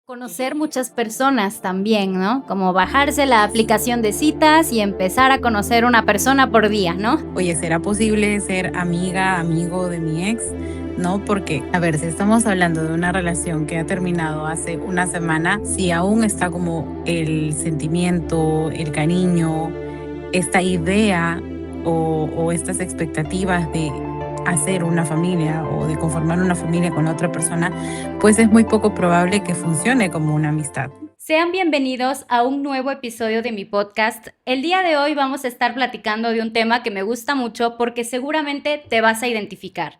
Conocer muchas personas también, ¿no? Como bajarse la aplicación de citas y empezar a conocer una persona por día, ¿no? Oye, ¿será posible ser amiga, amigo de mi ex? No, porque, a ver, si estamos hablando de una relación que ha terminado hace una semana, si aún está como el sentimiento, el cariño, esta idea o estas expectativas de hacer una familia o de conformar una familia con otra persona, pues es muy poco probable que funcione como una amistad. Sean bienvenidos a un nuevo episodio de mi podcast. El día de hoy vamos a estar platicando de un tema que me gusta mucho porque seguramente te vas a identificar.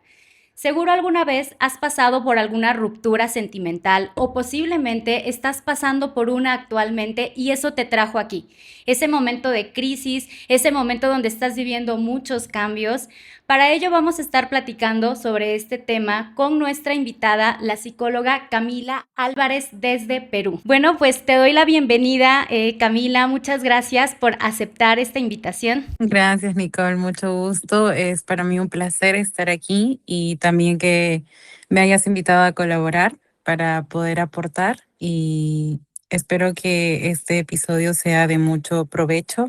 Seguro alguna vez has pasado por alguna ruptura sentimental o posiblemente estás pasando por una actualmente y eso te trajo aquí. Ese momento de crisis, ese momento donde estás viviendo muchos cambios. Para ello vamos a estar platicando sobre este tema con nuestra invitada, la psicóloga Camila Álvarez desde Perú. Bueno, pues te doy la bienvenida, Camila. Muchas gracias por aceptar esta invitación. Gracias, Nicole, mucho gusto. Es para mí un placer estar aquí y también que me hayas invitado a colaborar para poder aportar y espero que este episodio sea de mucho provecho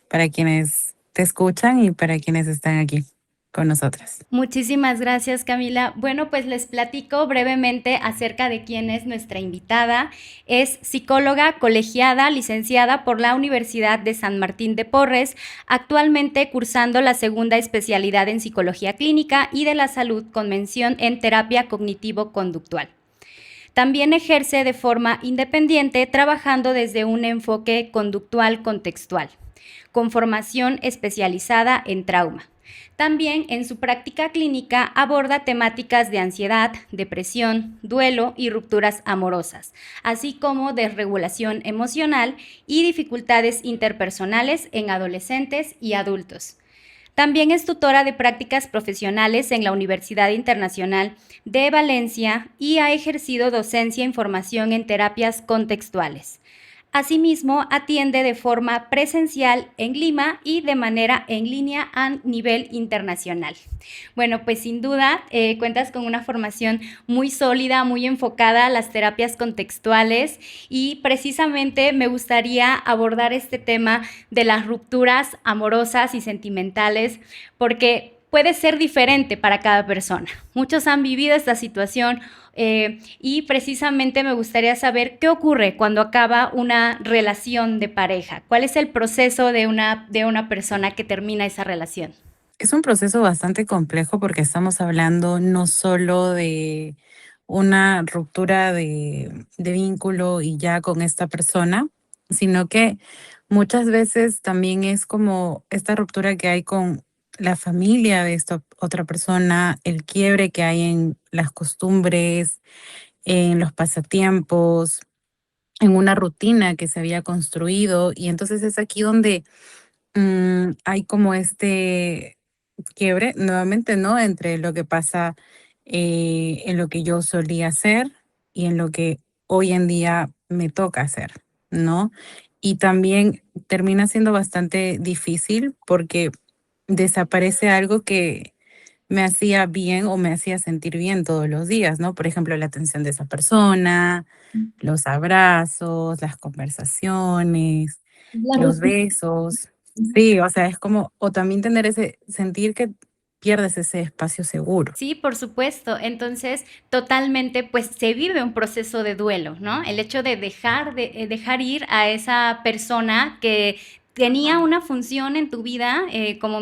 para quienes te escuchan y para quienes están aquí con nosotras. Muchísimas gracias, Camila. Bueno, pues les platico brevemente acerca de quién es nuestra invitada. Es psicóloga colegiada, licenciada por la Universidad de San Martín de Porres, actualmente cursando la segunda especialidad en psicología clínica y de la salud con mención en terapia cognitivo-conductual. También ejerce de forma independiente, trabajando desde un enfoque conductual contextual, con formación especializada en trauma. También en su práctica clínica aborda temáticas de ansiedad, depresión, duelo y rupturas amorosas, así como desregulación emocional y dificultades interpersonales en adolescentes y adultos. También es tutora de prácticas profesionales en la Universidad Internacional de Valencia y ha ejercido docencia y formación en terapias contextuales. Asimismo, atiende de forma presencial en Lima y de manera en línea a nivel internacional. Bueno, pues sin duda cuentas con una formación muy sólida, muy enfocada a las terapias contextuales y precisamente me gustaría abordar este tema de las rupturas amorosas y sentimentales porque puede ser diferente para cada persona. Muchos han vivido esta situación y precisamente me gustaría saber qué ocurre cuando acaba una relación de pareja. ¿Cuál es el proceso de una persona que termina esa relación? Es un proceso bastante complejo porque estamos hablando no solo de una ruptura de vínculo y ya con esta persona, sino que muchas veces también es como esta ruptura que hay con la familia de esta otra persona, el quiebre que hay en las costumbres, en los pasatiempos, en una rutina que se había construido. Y entonces es aquí donde hay como este quiebre, nuevamente, ¿no? Entre lo que pasa en lo que yo solía hacer y en lo que hoy en día me toca hacer, ¿no? Y también termina siendo bastante difícil porque desaparece algo que me hacía bien o me hacía sentir bien todos los días, ¿no? Por ejemplo, la atención de esa persona, los abrazos, las conversaciones, La los rutina. besos. Sí, o sea, es como, o también tener ese, sentir que pierdes ese espacio seguro. Sí, por supuesto. Entonces, totalmente, pues se vive un proceso de duelo, ¿no? El hecho de dejar ir a esa persona que tenía una función en tu vida, como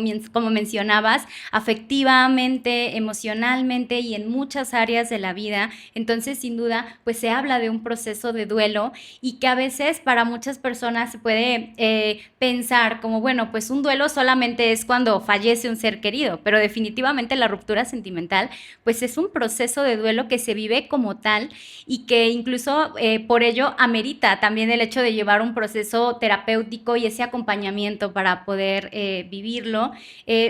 mencionabas, afectivamente, emocionalmente y en muchas áreas de la vida. Entonces, sin duda, pues se habla de un proceso de duelo y que a veces para muchas personas se puede pensar como, bueno, pues un duelo solamente es cuando fallece un ser querido, pero definitivamente la ruptura sentimental, pues es un proceso de duelo que se vive como tal y que incluso por ello amerita también el hecho de llevar un proceso terapéutico y ese acompañamiento para poder vivirlo.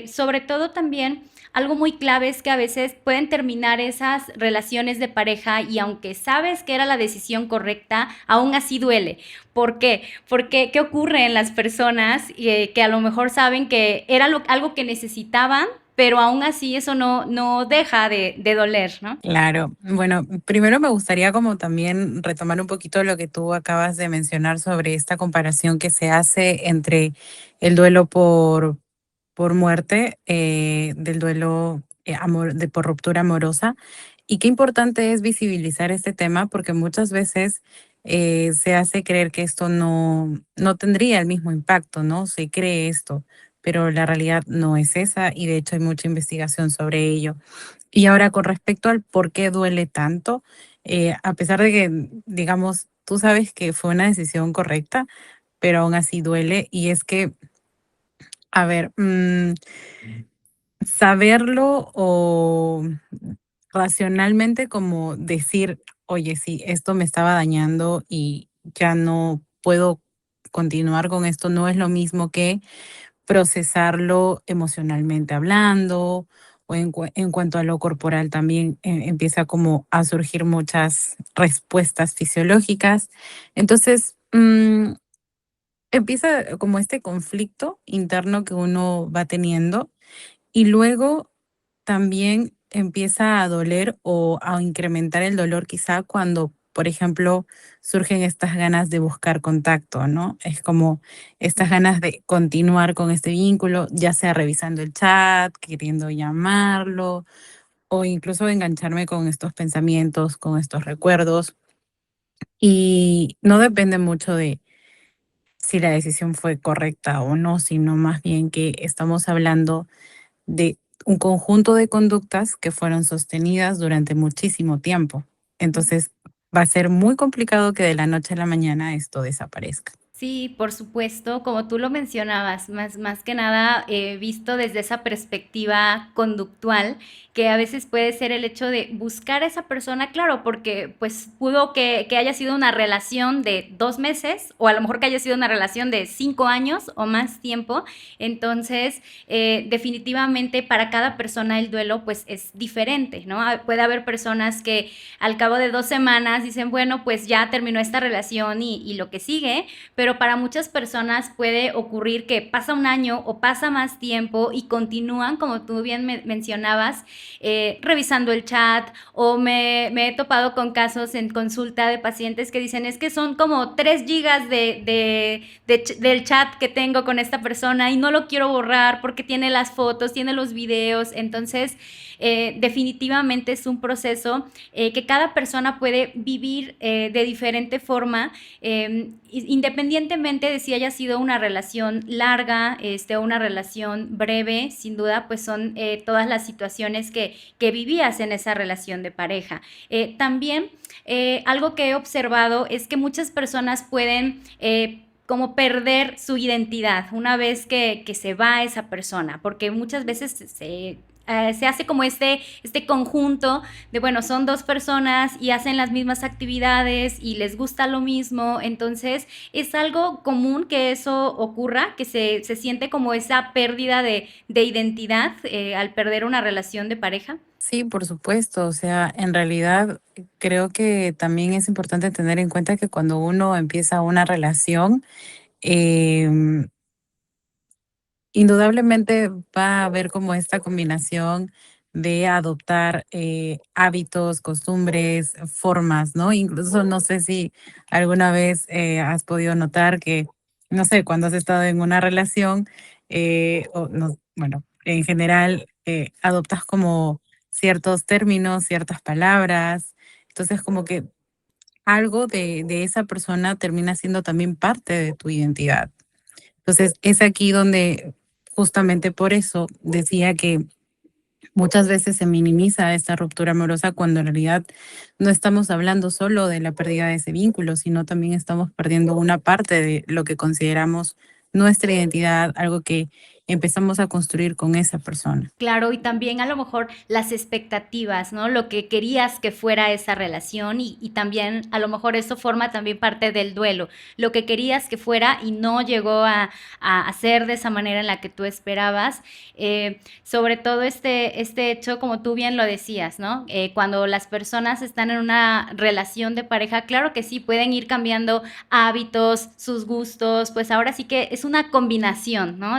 Sobre todo también algo muy clave es que a veces pueden terminar esas relaciones de pareja y aunque sabes que era la decisión correcta, aún así duele. ¿Por qué? Porque ¿qué ocurre en las personas que a lo mejor saben que era algo que necesitaban, pero aún así eso no deja de doler, ¿no? Claro. Bueno, primero me gustaría como también retomar un poquito lo que tú acabas de mencionar sobre esta comparación que se hace entre el duelo por muerte, del duelo por ruptura amorosa. Y qué importante es visibilizar este tema porque muchas veces se hace creer que esto no tendría el mismo impacto, ¿no? Se cree esto, pero la realidad no es esa y de hecho hay mucha investigación sobre ello. Y ahora con respecto al por qué duele tanto, a pesar de que, digamos, tú sabes que fue una decisión correcta, pero aún así duele. Y es que, a ver, saberlo o racionalmente como decir, oye, sí, esto me estaba dañando y ya no puedo continuar con esto, no es lo mismo que procesarlo emocionalmente hablando, o en cuanto a lo corporal también empieza como a surgir muchas respuestas fisiológicas. Entonces, empieza como este conflicto interno que uno va teniendo y luego también empieza a doler o a incrementar el dolor quizá cuando, por ejemplo, surgen estas ganas de buscar contacto, ¿no? Es como estas ganas de continuar con este vínculo, ya sea revisando el chat, queriendo llamarlo o incluso engancharme con estos pensamientos, con estos recuerdos. Y no depende mucho de si la decisión fue correcta o no, sino más bien que estamos hablando de un conjunto de conductas que fueron sostenidas durante muchísimo tiempo. Entonces, va a ser muy complicado que de la noche a la mañana esto desaparezca. Sí, por supuesto, como tú lo mencionabas, más que nada visto desde esa perspectiva conductual, que a veces puede ser el hecho de buscar a esa persona, claro, porque pues pudo que haya sido una relación de 2 meses o a lo mejor que haya sido una relación de 5 años o más tiempo, entonces definitivamente para cada persona el duelo pues es diferente, ¿no? Puede haber personas que al cabo de 2 semanas dicen, bueno, pues ya terminó esta relación y lo que sigue, pero para muchas personas puede ocurrir que pasa un año o pasa más tiempo y continúan, como tú bien mencionabas, revisando el chat o me he topado con casos en consulta de pacientes que dicen es que son como 3 gigas del chat que tengo con esta persona y no lo quiero borrar porque tiene las fotos, tiene los videos, entonces definitivamente es un proceso que cada persona puede vivir de diferente forma, independientemente de si haya sido una relación larga o una relación breve, sin duda, pues son todas las situaciones que vivías en esa relación de pareja. También algo que he observado es que muchas personas pueden como perder su identidad una vez que se va esa persona, porque muchas veces se hace como este conjunto de, bueno, son dos personas y hacen las mismas actividades y les gusta lo mismo, entonces es algo común que eso ocurra, que se siente como esa pérdida de identidad al perder una relación de pareja. Sí, por supuesto. O sea, en realidad creo que también es importante tener en cuenta que cuando uno empieza una relación, em, indudablemente va a haber como esta combinación de adoptar hábitos, costumbres, formas, ¿no? Incluso no sé si alguna vez has podido notar que, no sé, cuando has estado en una relación, o no, bueno, en general adoptas como ciertos términos, ciertas palabras. Entonces, como que algo de esa persona termina siendo también parte de tu identidad. Entonces, es aquí donde justamente por eso decía que muchas veces se minimiza esta ruptura amorosa cuando en realidad no estamos hablando solo de la pérdida de ese vínculo, sino también estamos perdiendo una parte de lo que consideramos nuestra identidad, algo que empezamos a construir con esa persona. Claro, y también a lo mejor las expectativas, ¿no? Lo que querías que fuera esa relación y también a lo mejor eso forma también parte del duelo. Lo que querías que fuera y no llegó a ser de esa manera en la que tú esperabas. Sobre todo este hecho, como tú bien lo decías, ¿no? Cuando las personas están en una relación de pareja, claro que sí, pueden ir cambiando hábitos, sus gustos, pues ahora sí que es una combinación, ¿no?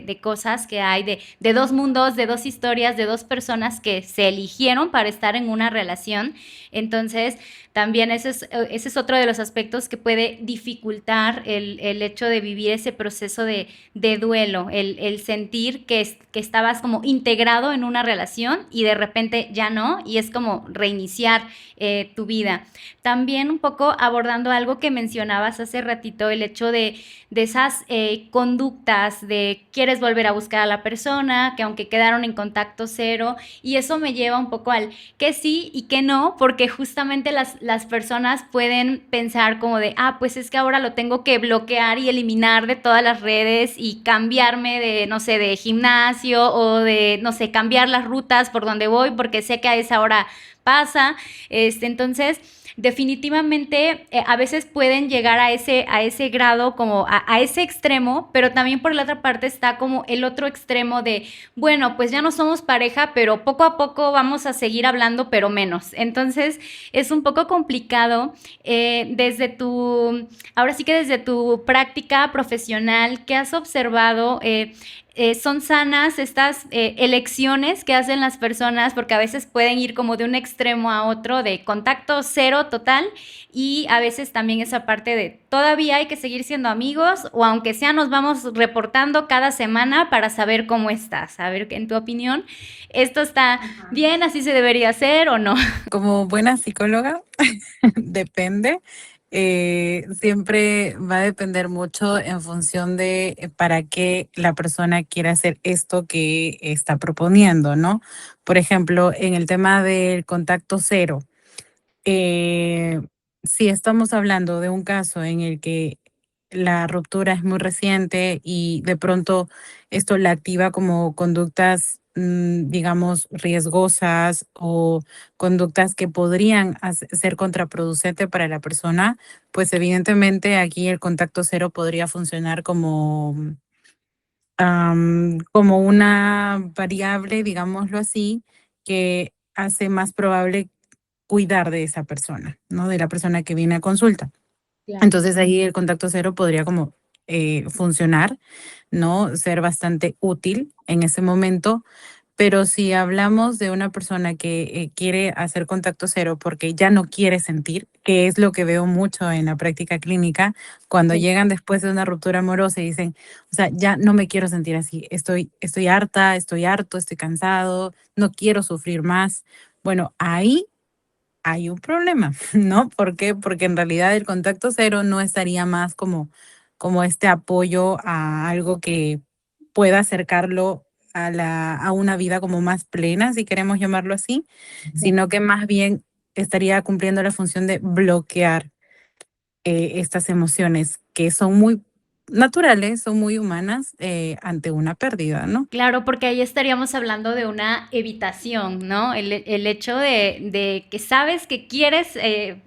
de cosas que hay, de dos mundos, de dos historias, de dos personas que se eligieron para estar en una relación. Entonces, también ese es otro de los aspectos que puede dificultar el hecho de vivir ese proceso de duelo, el sentir que estabas como integrado en una relación y de repente ya no, y es como reiniciar tu vida. También un poco abordando algo que mencionabas hace ratito, el hecho de esas conductas de quieres volver a buscar a la persona, que aunque quedaron en contacto cero, y eso me lleva un poco al que sí y que no, porque justamente las personas pueden pensar como de, ah, pues es que ahora lo tengo que bloquear y eliminar de todas las redes y cambiarme de, no sé, de gimnasio o de, no sé, cambiar las rutas por donde voy porque sé que a esa hora pasa. Entonces, definitivamente a veces pueden llegar a ese grado, como a ese extremo, pero también por la otra parte está como el otro extremo de, bueno, pues ya no somos pareja, pero poco a poco vamos a seguir hablando, pero menos. Entonces es un poco complicado desde ahora sí que desde tu práctica profesional, ¿qué has observado? ¿Son sanas estas elecciones que hacen las personas? Porque a veces pueden ir como de un extremo a otro, de contacto cero total, y a veces también esa parte de todavía hay que seguir siendo amigos, o aunque sea nos vamos reportando cada semana para saber cómo estás. A ver, en tu opinión, ¿esto está bien, así se debería hacer o no? Como buena psicóloga, depende. Siempre va a depender mucho en función de para qué la persona quiere hacer esto que está proponiendo, ¿no? Por ejemplo, en el tema del contacto cero, eh, si estamos hablando de un caso en el que la ruptura es muy reciente y de pronto esto la activa como conductas, digamos, riesgosas o conductas que podrían ser contraproducente para la persona, pues evidentemente aquí el contacto cero podría funcionar como, como una variable, digámoslo así, que hace más probable cuidar de esa persona, ¿no? De la persona que viene a consulta. Claro. Entonces ahí el contacto cero podría como funcionar, ¿no? Ser bastante útil en ese momento. Pero si hablamos de una persona que quiere hacer contacto cero porque ya no quiere sentir, que es lo que veo mucho en la práctica clínica, cuando Sí. llegan después de una ruptura amorosa y dicen, o sea, ya no me quiero sentir así, estoy harta, estoy harto, estoy cansado, no quiero sufrir más. Bueno, ahí hay un problema, ¿no? ¿Por qué? Porque en realidad el contacto cero no estaría más como este apoyo a algo que pueda acercarlo a una vida como más plena, si queremos llamarlo así, sino que más bien estaría cumpliendo la función de bloquear estas emociones que son muy naturales, son muy humanas ante una pérdida, ¿no? Claro, porque ahí estaríamos hablando de una evitación, ¿no? El hecho de que sabes que quieres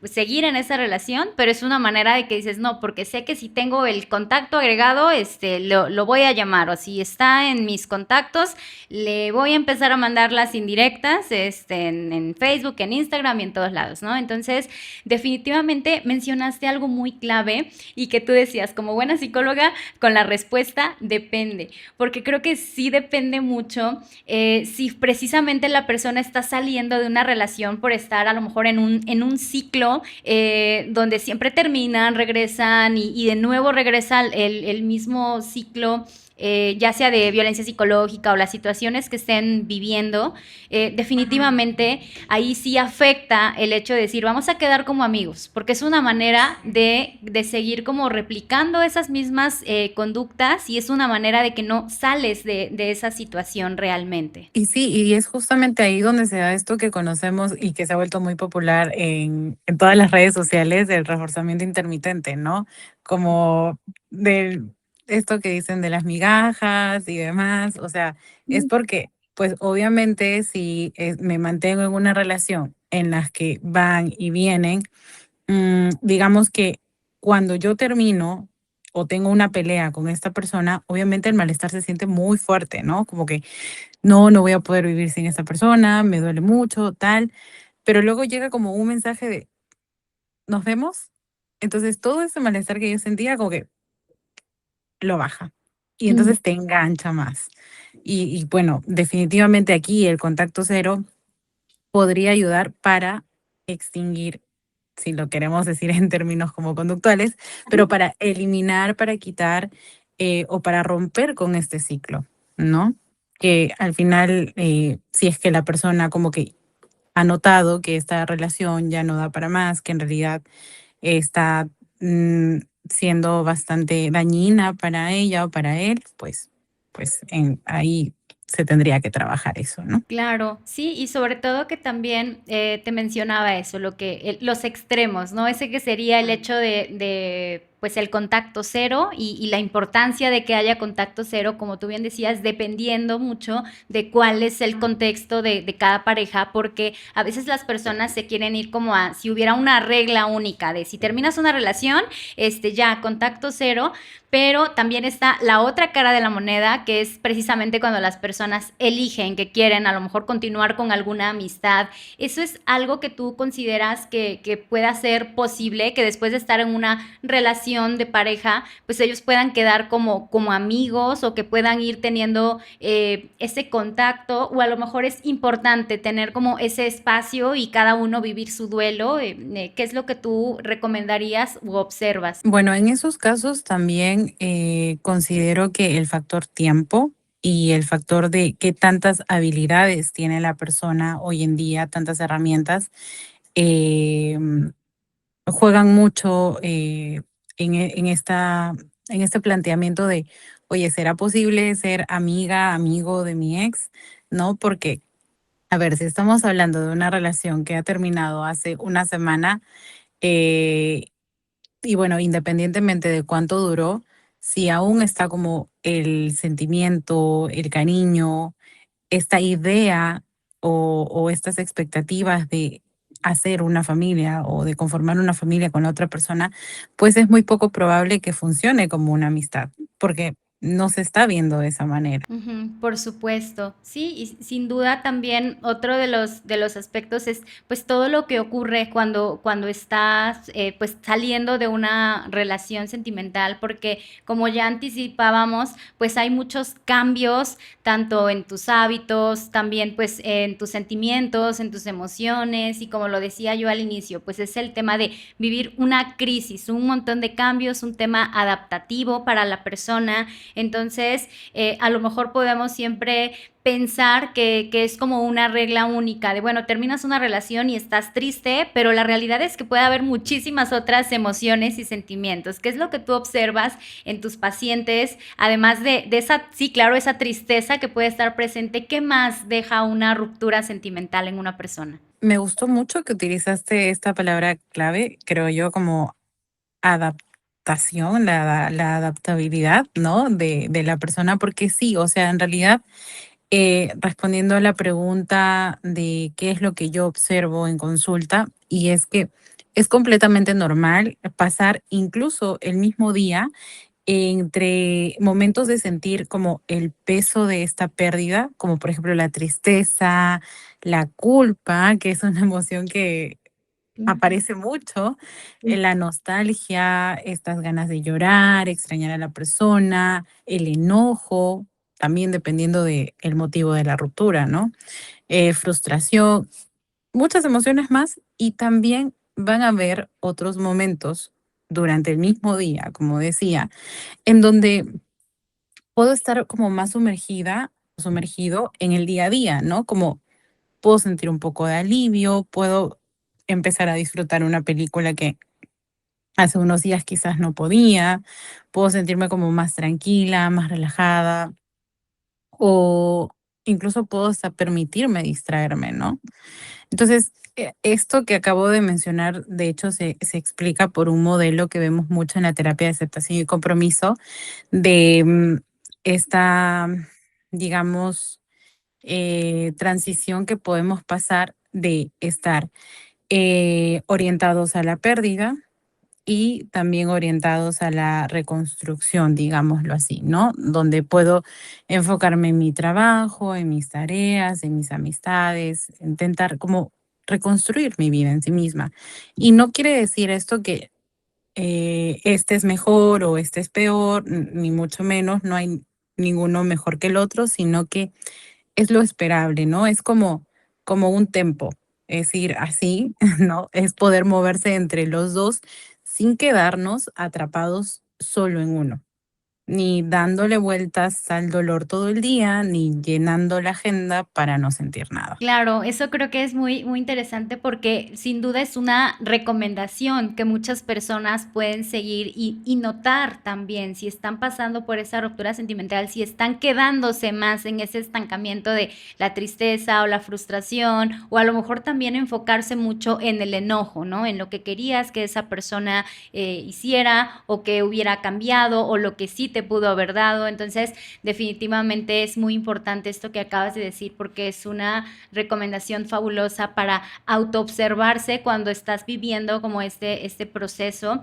seguir en esa relación, pero es una manera de que dices, no, porque sé que si tengo el contacto agregado, lo voy a llamar, o si está en mis contactos, le voy a empezar a mandar las indirectas, en Facebook, en Instagram y en todos lados, ¿no? Entonces, definitivamente mencionaste algo muy clave y que tú decías, como buena psicóloga, con la respuesta depende, porque creo que sí depende mucho si precisamente la persona está saliendo de una relación por estar a lo mejor en un ciclo donde siempre terminan, regresan y de nuevo regresa el mismo ciclo. Ya sea de violencia psicológica o las situaciones que estén viviendo, definitivamente ahí sí afecta el hecho de decir, vamos a quedar como amigos, porque es una manera de seguir como replicando esas mismas conductas y es una manera de que no sales de esa situación realmente. Y sí, y es justamente ahí donde se da esto que conocemos y que se ha vuelto muy popular en todas las redes sociales, del reforzamiento intermitente, ¿no? Como del esto que dicen de las migajas y demás. O sea, es porque, pues obviamente, si me mantengo en una relación en las que van y vienen, digamos que cuando yo termino o tengo una pelea con esta persona, obviamente el malestar se siente muy fuerte, ¿no? Como que no, no voy a poder vivir sin esa persona, me duele mucho, tal, pero luego llega como un mensaje de, ¿nos vemos? Entonces todo ese malestar que yo sentía como que lo baja. y Mm, entonces te engancha más. Y bueno, definitivamente aquí el contacto cero podría ayudar para extinguir, si lo queremos decir en términos como conductuales, pero para eliminar, para quitar o para romper con este ciclo, ¿no? Que al final, si es que la persona como que ha notado que esta relación ya no da para más, que en realidad está siendo bastante dañina para ella o para él, pues ahí se tendría que trabajar eso, ¿no? claro, sí, y sobre todo que también te mencionaba eso, los extremos, ¿no? Ese que sería el hecho pues el contacto cero y la importancia de que haya contacto cero, como tú bien decías, dependiendo mucho de cuál es el contexto de cada pareja, porque a veces las personas se quieren ir como a, si hubiera una regla única de si terminas una relación, ya, contacto cero, pero también está la otra cara de la moneda, que es precisamente cuando las personas eligen que quieren a lo mejor continuar con alguna amistad. ¿Eso es algo que tú consideras que pueda ser posible, que después de estar en una relación de pareja, pues ellos puedan quedar como amigos o que puedan ir teniendo ese contacto? O a lo mejor es importante tener como ese espacio y cada uno vivir su duelo. ¿Qué es lo que tú recomendarías u observas? Bueno, en esos casos también considero que el factor tiempo y el factor de qué tantas habilidades tiene la persona hoy en día, tantas herramientas, eh, juegan mucho en este planteamiento de, oye, ¿será posible ser amiga, amigo de mi ex? ¿No? Porque, a ver, si estamos hablando de una relación que ha terminado hace una semana, eh, y bueno, independientemente de cuánto duró, si aún está como el sentimiento, el cariño, esta idea o estas expectativas de hacer una familia o de conformar una familia con la otra persona, pues es muy poco probable que funcione como una amistad, porque no se está viendo de esa manera. Ujú, por supuesto, sí, y sin duda también otro de los aspectos es pues todo lo que ocurre cuando estás pues saliendo de una relación sentimental, porque como ya anticipábamos, pues hay muchos cambios tanto en tus hábitos, también pues en tus sentimientos, en tus emociones, y como lo decía yo al inicio, pues es el tema de vivir una crisis, un montón de cambios, un tema adaptativo para la persona. Entonces, a lo mejor podemos siempre pensar que es como una regla única de, bueno, terminas una relación y estás triste, pero la realidad es que puede haber muchísimas otras emociones y sentimientos. ¿Qué es lo que tú observas en tus pacientes? Además de esa, sí, claro, esa tristeza que puede estar presente, ¿qué más deja una ruptura sentimental en una persona? Me gustó mucho que utilizaste esta palabra clave, creo yo, como adaptación, la adaptabilidad, ¿no? De la persona, porque sí, o sea, en realidad, respondiendo a la pregunta de qué es lo que yo observo en consulta, y es que es completamente normal pasar incluso el mismo día entre momentos de sentir como el peso de esta pérdida, como por ejemplo la tristeza, la culpa, que es una emoción que Ujú. aparece mucho, la nostalgia, estas ganas de llorar, extrañar a la persona, el enojo, también dependiendo del motivo de la ruptura, ¿no? Frustración, muchas emociones más y también van a haber otros momentos durante el mismo día, como decía, en donde puedo estar como más sumergida, sumergido en el día a día, ¿no? Como puedo sentir un poco de alivio, puedo empezar a disfrutar una película que hace unos días quizás no podía, puedo sentirme como más tranquila, más relajada, o incluso puedo hasta permitirme distraerme, ¿no? Entonces, esto que acabo de mencionar, de hecho, se explica por un modelo que vemos mucho en la terapia de aceptación y compromiso, de esta, digamos, transición que podemos pasar de estar orientados a la pérdida y también orientados a la reconstrucción, digámoslo así, ¿no? Donde puedo enfocarme en mi trabajo, en mis tareas, en mis amistades, intentar como reconstruir mi vida en sí misma. Y no quiere decir esto que este es mejor o este es peor, ni mucho menos, no hay ninguno mejor que el otro, sino que es lo esperable, ¿no? Es como un tempo, es ir así, ¿no? Es poder moverse entre los 2 sin quedarnos atrapados solo en uno, ni dándole vueltas al dolor todo el día, ni llenando la agenda para no sentir nada. Claro, eso creo que es muy, muy interesante porque sin duda es una recomendación que muchas personas pueden seguir y notar también si están pasando por esa ruptura sentimental, si están quedándose más en ese estancamiento de la tristeza o la frustración, o a lo mejor también enfocarse mucho en el enojo, ¿no? En lo que querías que esa persona hiciera o que hubiera cambiado o lo que sí te pudo haber dado. Entonces, definitivamente es muy importante esto que acabas de decir porque es una recomendación fabulosa para autoobservarse cuando estás viviendo como este proceso.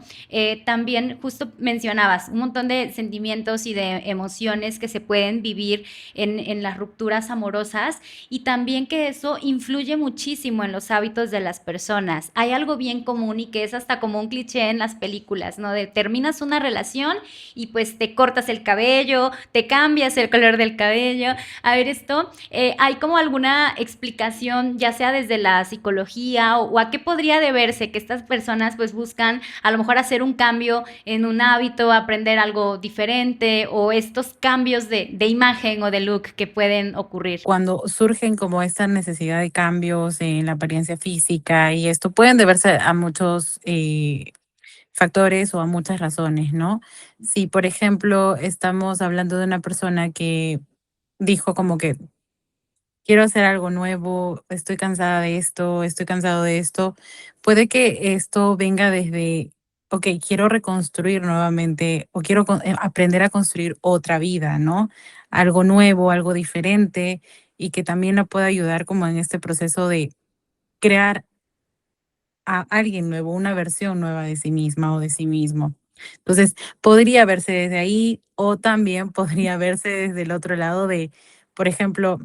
También justo mencionabas un montón de sentimientos y de emociones que se pueden vivir en las rupturas amorosas y también que eso influye muchísimo en los hábitos de las personas. Hay algo bien común y que es hasta como un cliché en las películas, ¿no? De terminas una relación y pues te cortas el cabello, te cambias el color del cabello. A ver, esto, ¿hay como alguna explicación, ya sea desde la psicología o a qué podría deberse que estas personas pues buscan a lo mejor hacer un cambio en un hábito, aprender algo diferente o estos cambios de imagen o de look que pueden ocurrir? Cuando surgen como esta necesidad de cambios en la apariencia física y esto pueden deberse a muchos factores o a muchas razones, ¿no? Si, por ejemplo, estamos hablando de una persona que dijo como que quiero hacer algo nuevo, estoy cansada de esto, estoy cansado de esto. Puede que esto venga desde, ok, quiero reconstruir nuevamente o quiero aprender a construir otra vida, ¿no? Algo nuevo, algo diferente y que también la pueda ayudar como en este proceso de crear a alguien nuevo, una versión nueva de sí misma o de sí mismo. Entonces, podría verse desde ahí o también podría verse desde el otro lado de, por ejemplo,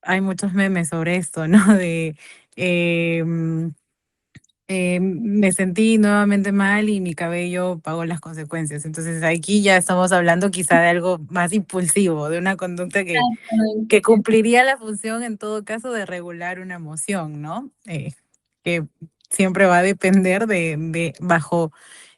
hay muchos memes sobre esto, ¿no? De, em, me sentí nuevamente mal y mi cabello pagó las consecuencias. Entonces aquí ya estamos hablando quizá de algo más impulsivo, de una conducta que cumpliría la función en todo caso de regular una emoción, ¿no? Que siempre va a depender de bajo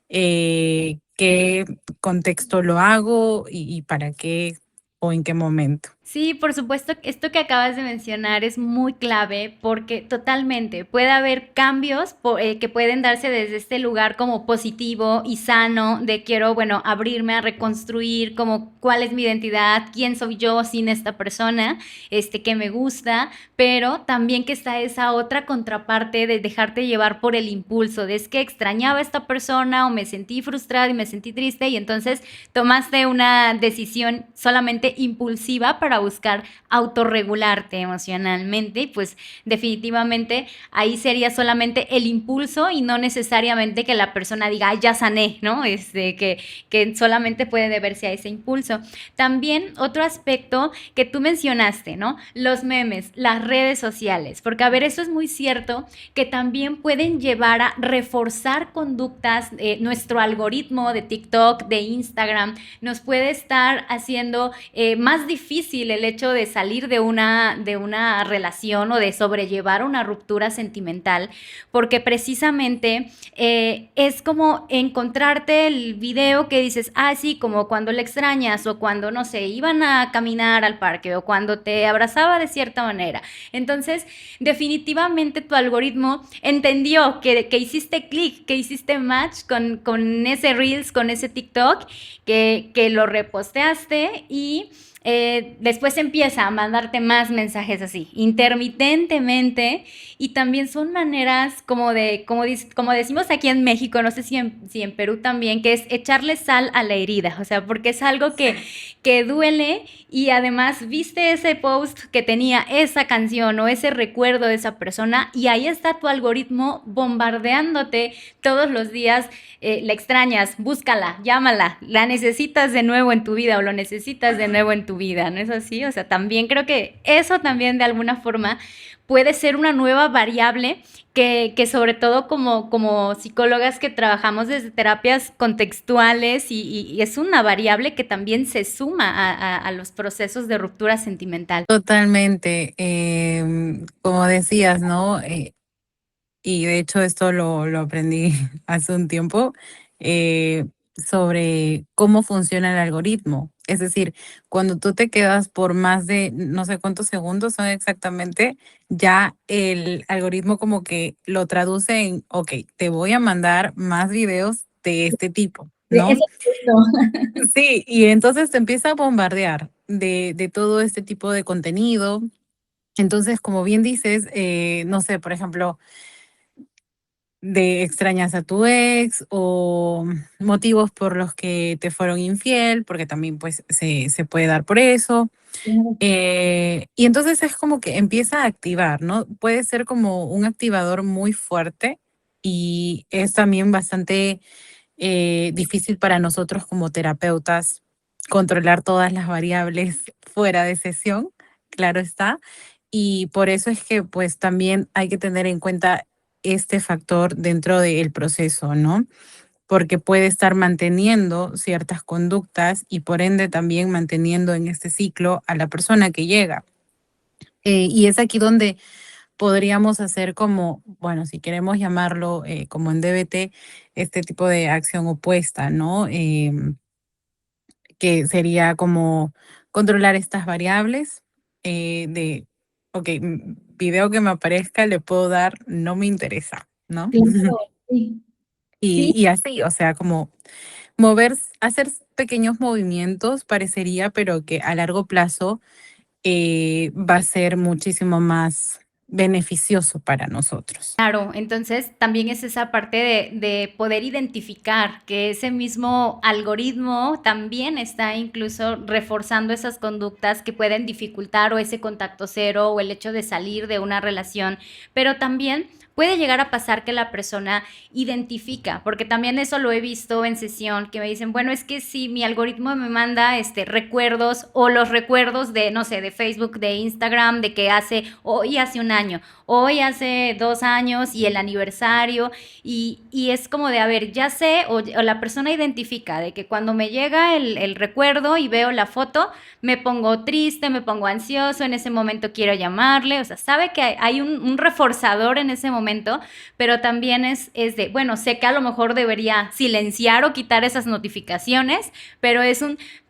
qué contexto lo hago y para qué o en qué momento. Sí, por supuesto, esto que acabas de mencionar es muy clave porque totalmente puede haber cambios que pueden darse desde este lugar como positivo y sano de quiero, bueno, abrirme a reconstruir como cuál es mi identidad, quién soy yo sin esta persona, que me gusta, pero también que está esa otra contraparte de dejarte llevar por el impulso, de es que extrañaba a esta persona o me sentí frustrada y me sentí triste y entonces tomaste una decisión solamente impulsiva para buscar autorregularte emocionalmente, y pues definitivamente ahí sería solamente el impulso y no necesariamente que la persona diga, ay, ya sané, ¿no? Que solamente puede deberse a ese impulso. También otro aspecto que tú mencionaste, ¿no? Los memes, las redes sociales, porque a ver, eso es muy cierto, que también pueden llevar a reforzar conductas, nuestro algoritmo de TikTok, de Instagram, nos puede estar haciendo más difícil el hecho de salir de una relación o de sobrellevar una ruptura sentimental, porque precisamente es como encontrarte el video que dices, ah, sí, como cuando le extrañas o cuando, no sé, iban a caminar al parque o cuando te abrazaba de cierta manera. Entonces, definitivamente tu algoritmo entendió que hiciste clic, que hiciste match con ese Reels, con ese TikTok, que lo reposteaste y después empieza a mandarte más mensajes así, intermitentemente, y también son maneras como como decimos aquí en México, no sé si en Perú también, que es echarle sal a la herida, o sea, porque es algo que duele y además viste ese post que tenía esa canción o ese recuerdo de esa persona y ahí está tu algoritmo bombardeándote todos los días, la extrañas, búscala, llámala, la necesitas de nuevo en tu vida o lo necesitas de nuevo en tu vida, ¿no es así? O sea, también creo que eso también de alguna forma puede ser una nueva variable que sobre todo como psicólogas que trabajamos desde terapias contextuales y es una variable que también se suma a los procesos de ruptura sentimental. Totalmente. Como decías, ¿no? Y de hecho esto lo aprendí hace un tiempo, eh, sobre cómo funciona el algoritmo. Es decir, cuando tú te quedas por más de no sé cuántos segundos son exactamente, ya el algoritmo como que lo traduce en, ok, te voy a mandar más videos de este tipo, Eso ¿no? justo. Sí, y entonces te empieza a bombardear de todo este tipo de contenido. Entonces, como bien dices, no sé, por ejemplo, de extrañas a tu ex o motivos por los que te fueron infiel, porque también pues se puede dar por eso. Y entonces es como que empieza a activar, ¿no? Puede ser como un activador muy fuerte y es también bastante difícil para nosotros como terapeutas controlar todas las variables fuera de sesión, claro está. Y por eso es que pues también hay que tener en cuenta este factor dentro del proceso, ¿no? Porque puede estar manteniendo ciertas conductas y por ende también manteniendo en este ciclo a la persona que llega. Y es aquí donde podríamos hacer como, bueno, si queremos llamarlo como en DBT, este tipo de acción opuesta, ¿no? Que sería como controlar estas variables de, ok, video que me aparezca le puedo dar, no me interesa, ¿no? Claro, sí. Sí, Y así, o sea, como mover, hacer pequeños movimientos parecería, pero que a largo plazo va a ser muchísimo más beneficioso para nosotros. claro, entonces también es esa parte de poder identificar que ese mismo algoritmo también está incluso reforzando esas conductas que pueden dificultar o ese contacto cero o el hecho de salir de una relación, pero también puede llegar a pasar que la persona identifica, porque también eso lo he visto en sesión, que me dicen, bueno, es que si mi algoritmo me manda recuerdos o los recuerdos de, no sé, de Facebook, de Instagram, de que hoy hace un año, hoy hace 2 años y el aniversario, y es como de, a ver, ya sé, o la persona identifica de que cuando me llega el recuerdo y veo la foto, me pongo triste, me pongo ansioso, en ese momento quiero llamarle, o sea, sabe que hay un reforzador en ese momento, pero también es de, bueno, sé que a lo mejor debería silenciar o quitar esas notificaciones, pero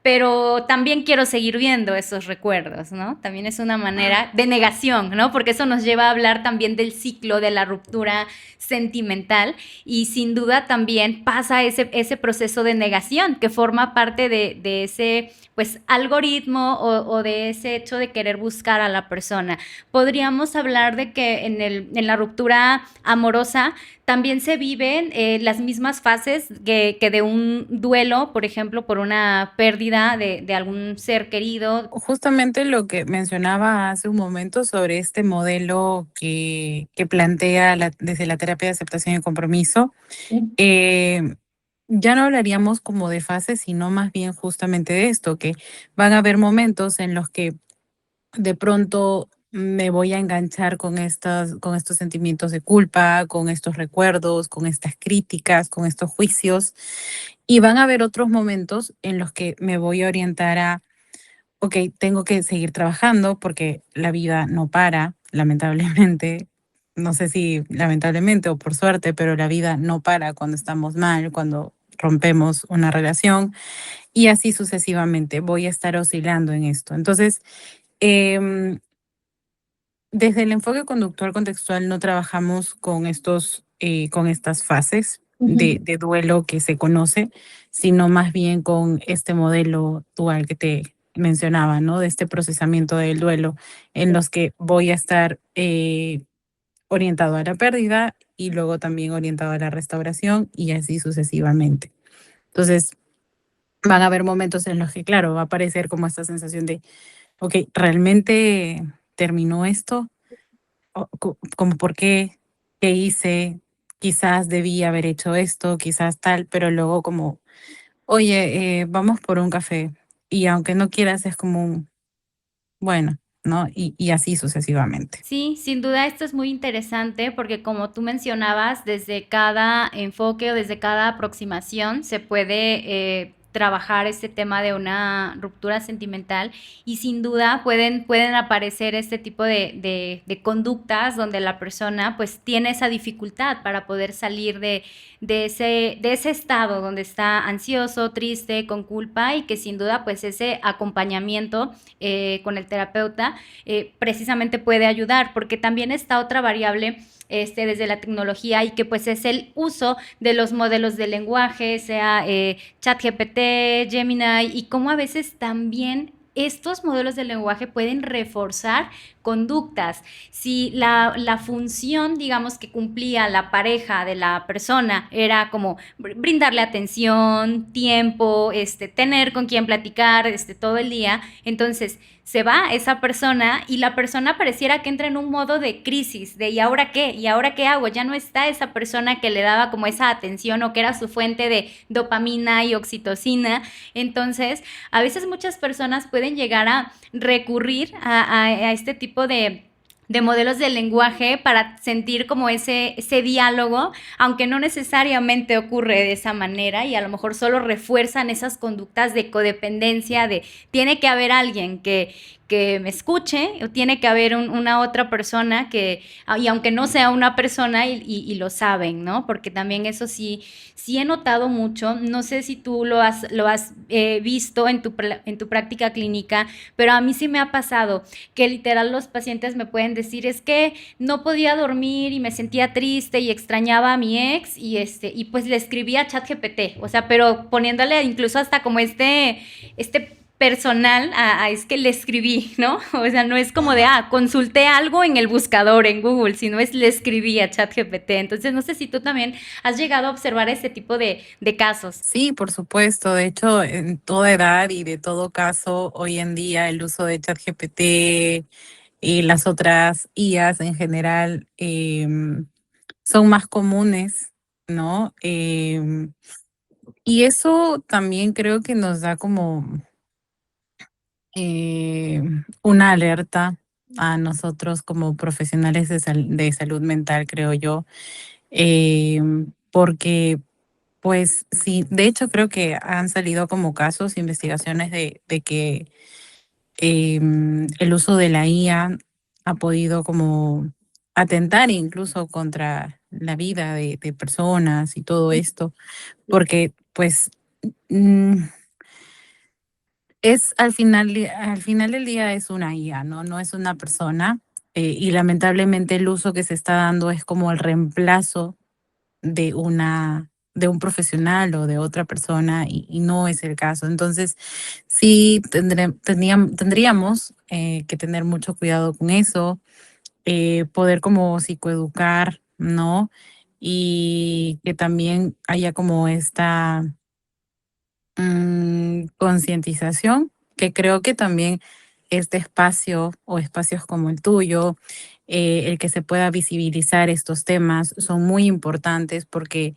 pero también quiero seguir viendo esos recuerdos, ¿no? También es una manera de negación, ¿no? Porque eso nos lleva a hablar también del ciclo de la ruptura sentimental y sin duda también pasa ese proceso de negación que forma parte de ese pues algoritmo o de ese hecho de querer buscar a la persona. Podríamos hablar de que en la ruptura amorosa también se viven las mismas fases que de un duelo, por ejemplo, por una pérdida de algún ser querido. Justamente lo que mencionaba hace un momento sobre este modelo que plantea desde la terapia de aceptación y compromiso, eh, ya no hablaríamos como de fases, sino más bien justamente de esto, que van a haber momentos en los que de pronto me voy a enganchar con estos sentimientos de culpa, con estos recuerdos, con estas críticas, con estos juicios. Y van a haber otros momentos en los que me voy a orientar a, ok, tengo que seguir trabajando porque la vida no para, lamentablemente. No sé si lamentablemente o por suerte, pero la vida no para cuando estamos mal, cuando rompemos una relación y así sucesivamente. Voy a estar oscilando en esto. Entonces, em, desde el enfoque conductual contextual no trabajamos con estas fases de duelo que se conoce, sino más bien con este modelo dual que te mencionaba, ¿no? De este procesamiento del duelo, en los que voy a estar orientado a la pérdida y luego también orientado a la restauración y así sucesivamente. Entonces, van a haber momentos en los que, claro, va a aparecer como esta sensación de, ok, ¿realmente terminó esto? Como por qué, qué hice, quizás debí haber hecho esto, quizás tal, pero luego como, oye, vamos por un café. y aunque no quieras es como un, bueno, ¿no? Y así sucesivamente. Sí, sin duda esto es muy interesante porque como tú mencionabas, desde cada enfoque o desde cada aproximación se puede trabajar este tema de una ruptura sentimental y sin duda pueden aparecer este tipo de conductas donde la persona pues tiene esa dificultad para poder salir de ese estado donde está ansioso, triste, con culpa y que sin duda pues ese acompañamiento con el terapeuta precisamente puede ayudar, porque también está otra variable desde la tecnología y que pues es el uso de los modelos de lenguaje, sea ChatGPT, Gemini, y cómo a veces también estos modelos de lenguaje pueden reforzar conductas. Si la función, digamos, que cumplía la pareja de la persona era como brindarle atención, tiempo, tener con quien platicar todo el día, entonces se va esa persona y la persona pareciera que entra en un modo de crisis, de ¿y ahora qué? ¿Y ahora qué hago? Ya no está esa persona que le daba como esa atención o que era su fuente de dopamina y oxitocina. Entonces, a veces muchas personas pueden llegar a recurrir a este tipo de modelos de lenguaje para sentir como ese diálogo, aunque no necesariamente ocurre de esa manera y a lo mejor solo refuerzan esas conductas de codependencia, de tiene que haber alguien que me escuche, o tiene que haber una otra persona que, y aunque no sea una persona, y lo saben, ¿no? Porque también eso sí, sí he notado mucho, no sé si tú lo has visto en tu práctica clínica, pero a mí sí me ha pasado que literal los pacientes me pueden decir es que no podía dormir y me sentía triste y extrañaba a mi ex y pues le escribía a ChatGPT, o sea, pero poniéndole incluso hasta como este personal es que le escribí, ¿no? O sea, no es como de, consulté algo en el buscador, en Google, sino es le escribí a ChatGPT. Entonces, no sé si tú también has llegado a observar este tipo de casos. Sí, por supuesto. De hecho, en toda edad y de todo caso, hoy en día el uso de ChatGPT y las otras IAs en general son más comunes, ¿no? Y eso también creo que nos da como eh, una alerta a nosotros como profesionales de salud mental, creo yo, porque pues sí, de hecho creo que han salido como casos, investigaciones de que el uso de la IA ha podido como atentar incluso contra la vida de personas y todo esto, porque pues mm, es al final del día es una IA, ¿no? No es una persona. Y lamentablemente el uso que se está dando es como el reemplazo de un profesional o de otra persona y no es el caso. Entonces, sí tendríamos que tener mucho cuidado con eso, poder como psicoeducar, ¿no? Y que también haya como esta concientización, que creo que también este espacio o espacios como el tuyo, el que se pueda visibilizar estos temas, son muy importantes porque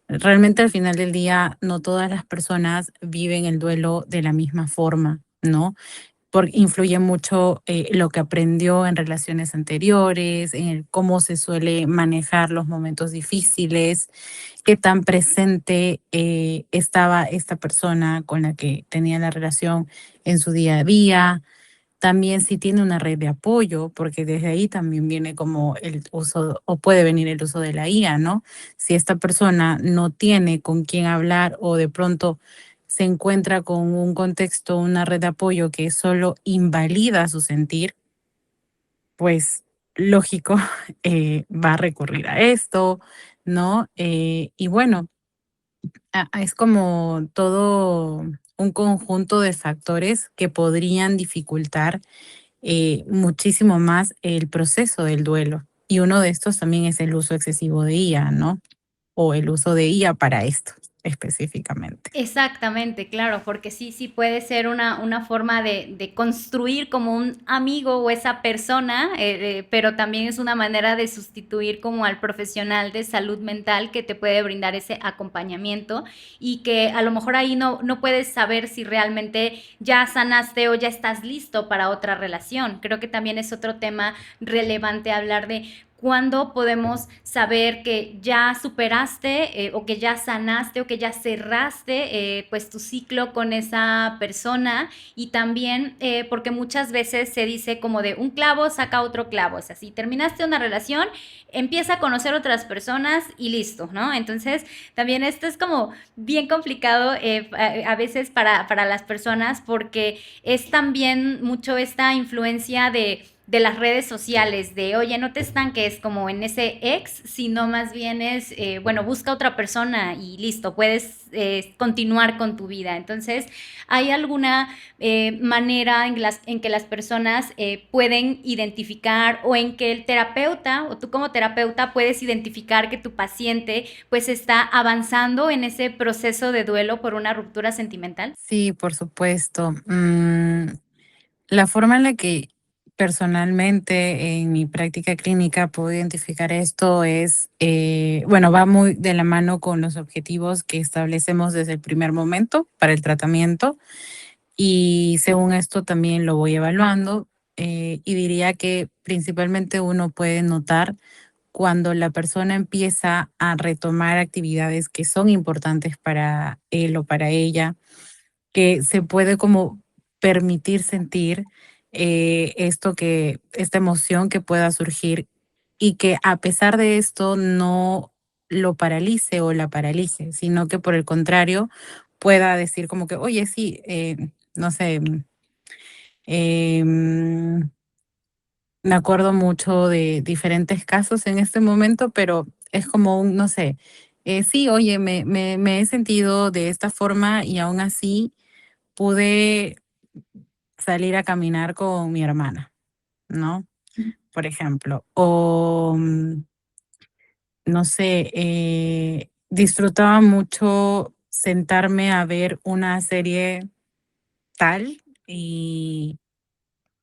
realmente al final del día no todas las personas viven el duelo de la misma forma, ¿no? Porque influye mucho lo que aprendió en relaciones anteriores, en el cómo se suele manejar los momentos difíciles, qué tan presente estaba esta persona con la que tenía la relación en su día a día. También si tiene una red de apoyo, porque desde ahí también viene como el uso o puede venir el uso de la IA, ¿no? Si esta persona no tiene con quién hablar o de pronto se encuentra con un contexto, una red de apoyo que solo invalida su sentir, pues lógico, va a recurrir a esto, ¿no? Y bueno, es como todo un conjunto de factores que podrían dificultar muchísimo más el proceso del duelo. Y uno de estos también es el uso excesivo de IA, ¿no? O el uso de IA para esto. específicamente. Exactamente, claro, porque sí, sí puede ser una forma de construir como un amigo o esa persona, pero también es una manera de sustituir como al profesional de salud mental que te puede brindar ese acompañamiento y que a lo mejor ahí no puedes saber si realmente ya sanaste o ya estás listo para otra relación. Creo que también es otro tema relevante hablar de cuándo podemos saber que ya superaste o que ya sanaste o que ya cerraste pues tu ciclo con esa persona y también porque muchas veces se dice como de un clavo saca otro clavo, o sea, si terminaste una relación, empieza a conocer otras personas y listo, ¿no? Entonces también esto es como bien complicado a veces para las personas porque es también mucho esta influencia de las redes sociales, de oye, no te estanques como en ese ex, sino más bien es, bueno, busca otra persona y listo, puedes continuar con tu vida. Entonces, ¿hay alguna manera en que las personas pueden identificar o en que el terapeuta o tú como terapeuta puedes identificar que tu paciente pues está avanzando en ese proceso de duelo por una ruptura sentimental? Sí, por supuesto. La forma en la que personalmente en mi práctica clínica puedo identificar esto es, bueno, va muy de la mano con los objetivos que establecemos desde el primer momento para el tratamiento y según esto también lo voy evaluando y diría que principalmente uno puede notar cuando la persona empieza a retomar actividades que son importantes para él o para ella, que se puede como permitir sentir esta emoción que pueda surgir y que a pesar de esto no lo paralice o la paralice, sino que por el contrario pueda decir como que, oye, sí, no sé, em, me acuerdo mucho de diferentes casos en este momento, pero es como un, no sé, sí, oye, me he sentido de esta forma y aún así pude salir a caminar con mi hermana, ¿no? Por ejemplo, o no sé, disfrutaba mucho sentarme a ver una serie tal y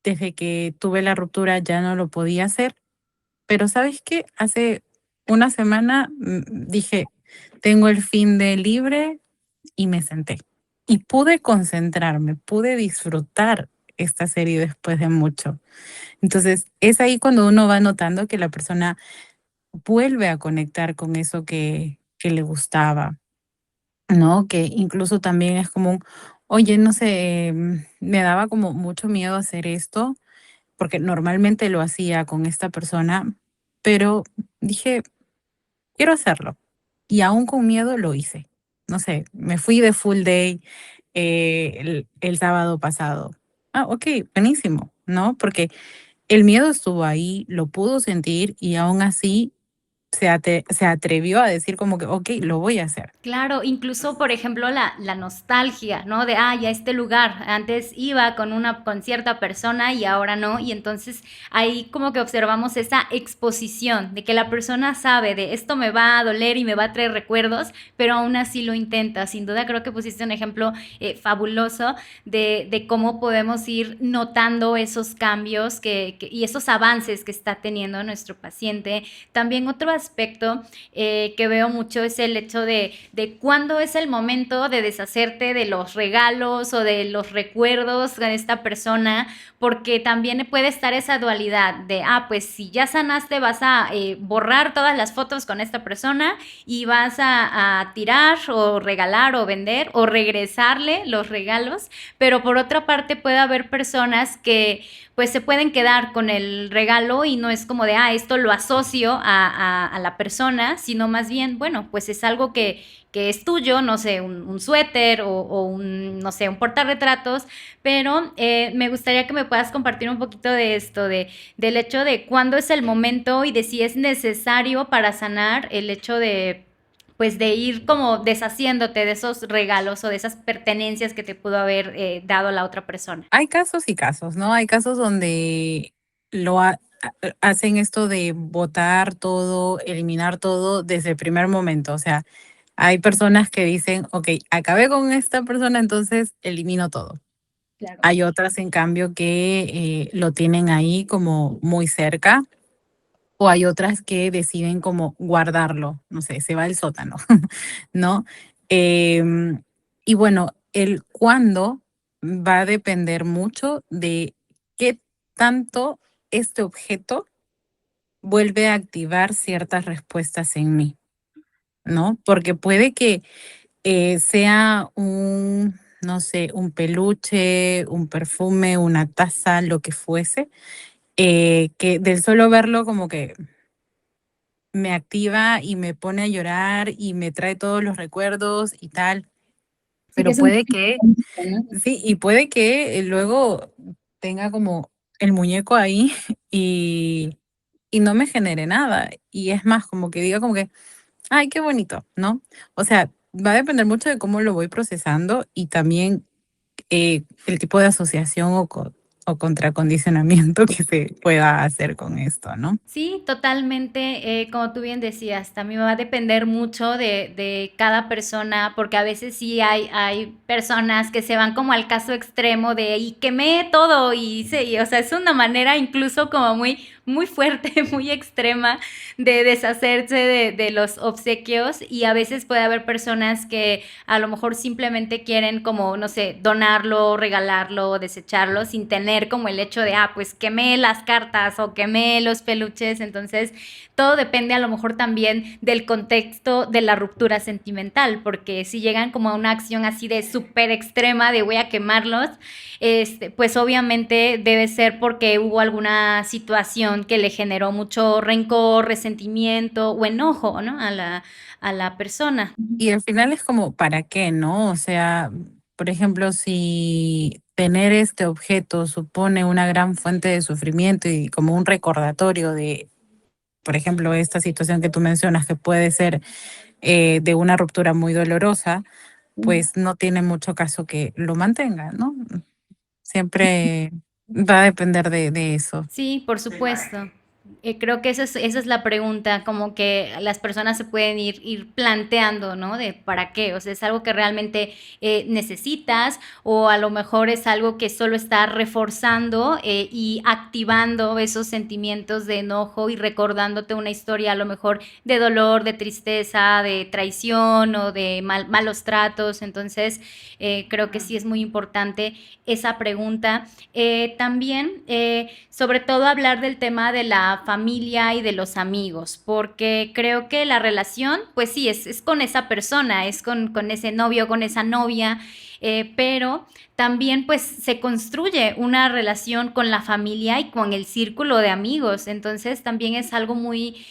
desde que tuve la ruptura ya no lo podía hacer. Pero ¿sabes qué? Hace una semana dije, tengo el fin de libre y me senté. Y pude concentrarme, pude disfrutar esta serie después de mucho. Entonces, es ahí cuando uno va notando que la persona vuelve a conectar con eso que le gustaba, ¿no? Que incluso también es como, oye, no sé, me daba como mucho miedo hacer esto, porque normalmente lo hacía con esta persona, pero dije, quiero hacerlo. Y aún con miedo lo hice. No sé, me fui de full day el sábado pasado. Ah, ok, buenísimo, ¿no? Porque el miedo estuvo ahí, lo pudo sentir y aún así se atrevió a decir como que, ok, lo voy a hacer. Claro, incluso, por ejemplo, la nostalgia, ¿no? De, ay, a este lugar, antes iba con cierta persona y ahora no, y entonces ahí como que observamos esa exposición de que la persona sabe de esto me va a doler y me va a traer recuerdos, pero aún así lo intenta. Sin duda creo que pusiste un ejemplo fabuloso de cómo podemos ir notando esos cambios y esos avances que está teniendo nuestro paciente. También otro aspecto que veo mucho es el hecho de cuándo es el momento de deshacerte de los regalos o de los recuerdos de esta persona, porque también puede estar esa dualidad de, ah, pues si ya sanaste vas a borrar todas las fotos con esta persona y vas a tirar o regalar o vender o regresarle los regalos, pero por otra parte puede haber personas que pues se pueden quedar con el regalo y no es como de, ah, esto lo asocio a la persona, sino más bien, bueno, pues es algo que es tuyo, no sé, un suéter o un, no sé, un portarretratos, pero me gustaría que me puedas compartir un poquito de esto, del hecho de cuándo es el momento y de si es necesario para sanar el hecho de pues de ir como deshaciéndote de esos regalos o de esas pertenencias que te pudo haber dado la otra persona. Hay casos y casos, ¿no? Hay casos donde hacen esto de botar todo, eliminar todo desde el primer momento. O sea, Hay personas que dicen, ok, acabé con esta persona, entonces elimino todo. Claro. Hay otras, en cambio, que lo tienen ahí como muy cerca, o hay otras que deciden como guardarlo, no sé, se va al sótano, ¿no? Em, y bueno, el cuándo va a depender mucho de qué tanto este objeto vuelve a activar ciertas respuestas en mí, ¿no? Porque puede que sea un, no sé, un peluche, un perfume, una taza, lo que fuese, que del solo verlo como que me activa y me pone a llorar y me trae todos los recuerdos y tal, Sí que pero es un puede que, ¿no? sí, y puede que luego tenga como el muñeco ahí y, y no me genere nada. Y es más, como que diga como que, ay, qué bonito, ¿no? O sea, va a depender mucho de cómo lo voy procesando y también el tipo de asociación o contracondicionamiento que se pueda hacer con esto, ¿no? Sí, totalmente. Como tú bien decías, también va a depender mucho de cada persona, porque a veces sí hay personas que se van como al caso extremo de y quemé todo o sea, es una manera incluso como muy fuerte, muy extrema de deshacerse de los obsequios y a veces puede haber personas que a lo mejor simplemente quieren como, no sé, donarlo, regalarlo, desecharlo sin tener como el hecho de, pues quemé las cartas o quemé los peluches. Entonces, todo depende a lo mejor también del contexto de la ruptura sentimental, porque si llegan como a una acción así de súper extrema de voy a quemarlos, pues obviamente debe ser porque hubo alguna situación que le generó mucho rencor, resentimiento o enojo, ¿no? A la persona. Y al final es como, ¿para qué, no? O sea, por ejemplo, si tener este objeto supone una gran fuente de sufrimiento y como un recordatorio de, por ejemplo, esta situación que tú mencionas, que puede ser de una ruptura muy dolorosa, pues no tiene mucho caso que lo mantenga, ¿no? Siempre va a depender de eso. Sí, por supuesto. Creo que esa es la pregunta, como que las personas se pueden ir planteando, ¿no? De para qué, o sea, es algo que realmente necesitas o a lo mejor es algo que solo está reforzando y activando esos sentimientos de enojo y recordándote una historia a lo mejor de dolor, de tristeza, de traición o de malos tratos. Entonces, creo que sí es muy importante esa pregunta. También, sobre todo, hablar del tema de la familia y de los amigos, porque creo que la relación, pues sí, es con esa persona, es con ese novio, con esa novia, pero también pues se construye una relación con la familia y con el círculo de amigos, entonces también es algo muy